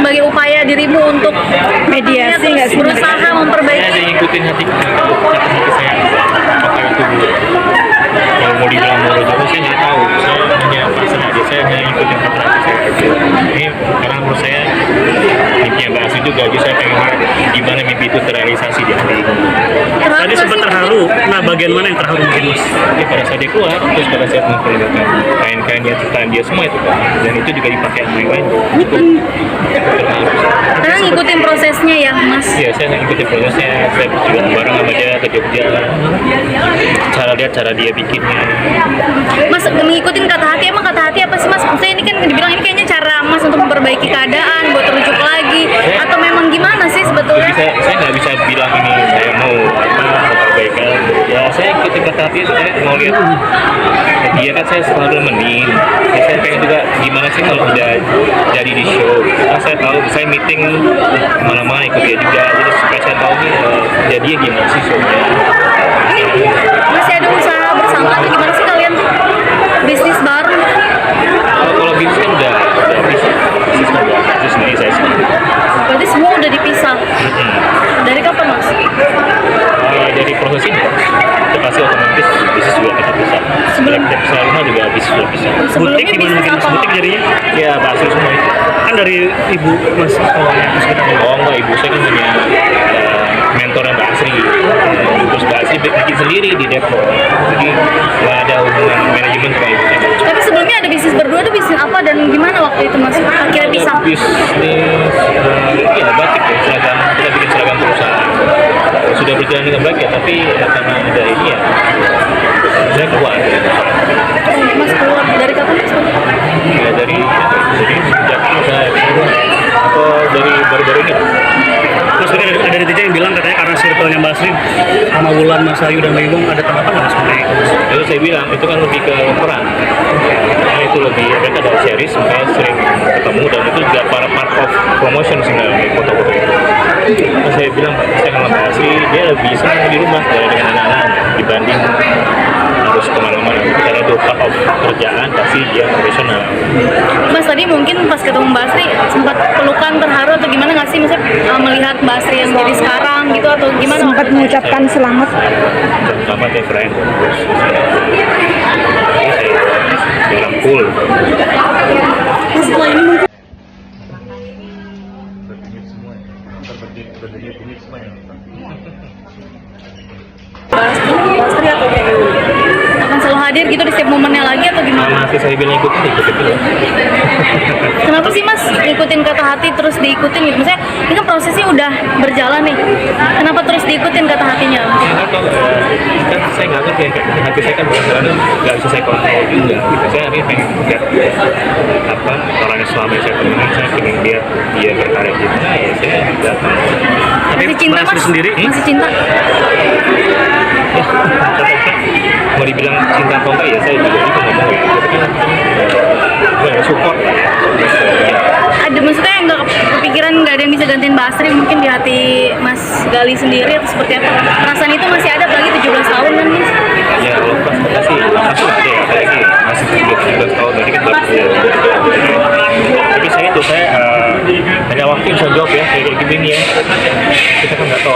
Sebagai upaya dirimu untuk Mediasi nggak sih? berusaha Saya memperbaiki. ngikutin hati saya, apakah itu kalau mau dibilang moro juga saya nggak tahu. Saya hanya pasrah aja, saya hanya ngikutin kata hati saya. Ini karena menurut saya mimpinya Mbak Asri juga, jadi saya pengen lihat gimana mimpi itu terrealisasi di hati. Tadi sempat terharu. Nah, bagian mana yang terharu mungkin Mas? Jadi pada saat dia keluar, terus pada saat memperlihatkan kain-kain dia, ciptaan dia semua itu kan, dan itu juga dipakai sama yang lain. Itu terharu. Karena ngikutin prosesnya ya, Mas. Iya, saya ngikutin prosesnya, saya juga bareng sama dia ke Jogja. Cara dia bikinnya. Mas mengikutin kata hati, emang kata hati apa sih, Mas? Maksudnya ini kan dibilang ini kayaknya cara Mas untuk memperbaiki keadaan, buat terujuk lagi, atau memang gimana sih sebetulnya? Saya nggak bisa bilang ini saya mau perbaikan. Ya saya ikutin kata hati, saya mau lihat dia kan saya selalu nemenin. Ya, saya pengen juga gimana sih kalau udah jadi di show. Karena saya tahu saya meeting kemana-mana ikut dia juga. Jadi supaya saya tahu nih jadinya gimana sih shownya. Ini masih ada usaha bersama atau gimana sih kalian tuh? Bisnis baru? Kalau bisnis kan udah bisa. Bisnis kan udah bisnis sendiri saya sendiri. Berarti semua udah dipisah. Dari kapan, Mas? Dari proses ini itu pasti otomatis bisnis juga kita bisa. Sebelum kita bisa rumah juga bisnis juga bisa. Sebelumnya Butik bisnis gimana apa? butik jadinya? Ya bahasa semua itu. Kan dari ibu Mas awalnya terus kita Oh enggak, ibu saya kan punya mentornya Mbak Asri. Terus Mbak Asri bikin sendiri di Depok. Jadi nggak ada hubungan manajemen sama ibu saya. Tapi sebelumnya ada bisnis berdua tuh bisnis apa dan gimana waktu itu, Mas? Akhirnya pisah. Bisnis ya batik ya, seragam, kita bikin seragam perusahaan. Sudah berjalan dengan baik ya, tapi karena ada ini ya saya keluar. Mas keluar dari kapan, Mas? Ya dari sejak saya atau dari baru-baru ini. Mas tadi ada netizen yang bilang katanya karena circle-nya Mbak Asri sama Wulan, Mas Ayu dan Mbak Ibong ada tanggapan nggak Mas mengenai itu? Itu saya bilang itu kan lebih ke peran. Karena itu lebih mereka ada series, makanya sering ketemu dan itu juga para part of promotion sebenarnya foto-foto itu. Nah, saya bilang saya kalau Mbak Asri dia lebih senang di rumah dengan anak-anak dibanding harus kemana-mana. Karena itu part of kerjaan pasti dia profesional. Mas tadi mungkin pas ketemu Mbak Asri sempat pelukan terharu atau gimana nggak sih, misalnya melihat Mbak Asri yang jadi sekarang gitu atau gimana? Sempat mengucapkan selamat. Dan selamat ya friend. Terus saya bilang cool. Mas setelah ini mungkin Mbak Astri atau Akan selalu hadir gitu di setiap momennya lagi atau gimana? Masih saya bilang ikutin dulu. Kenapa sih, Mas ngikutin kata hati terus diikutin gitu? Maksudnya ini kan prosesnya udah berjalan nih. Kenapa terus diikutin kata hatinya? Saya nggak tahu, kan saya nggak ngerti ya, hati saya kan bukan nggak bisa saya kontrol juga. Saya hari ini pengen lihat apa orang yang selama ini saya temuin, saya pengen lihat dia berkarya gimana ya saya datang. Tapi Masih cinta, Mbak Asri Mas? sendiri, Masih cinta? Ya, kata-kata mau dibilang cinta atau enggak ya saya juga itu ngomong ya. Tapi kan gue support lah ya. Ya. Ada maksudnya nggak kepikiran nggak ada yang bisa gantiin Mbak Asri mungkin di hati Mas Gali sendiri atau seperti apa? Perasaan itu masih ada apalagi 17 tahun kan, Mas? Ya kalau pas sih masih ada ya, apalagi masih 17 tahun tadi kan baru tapi saya itu hanya waktu yang bisa jawab ya kayak gini ya, kita kan nggak tahu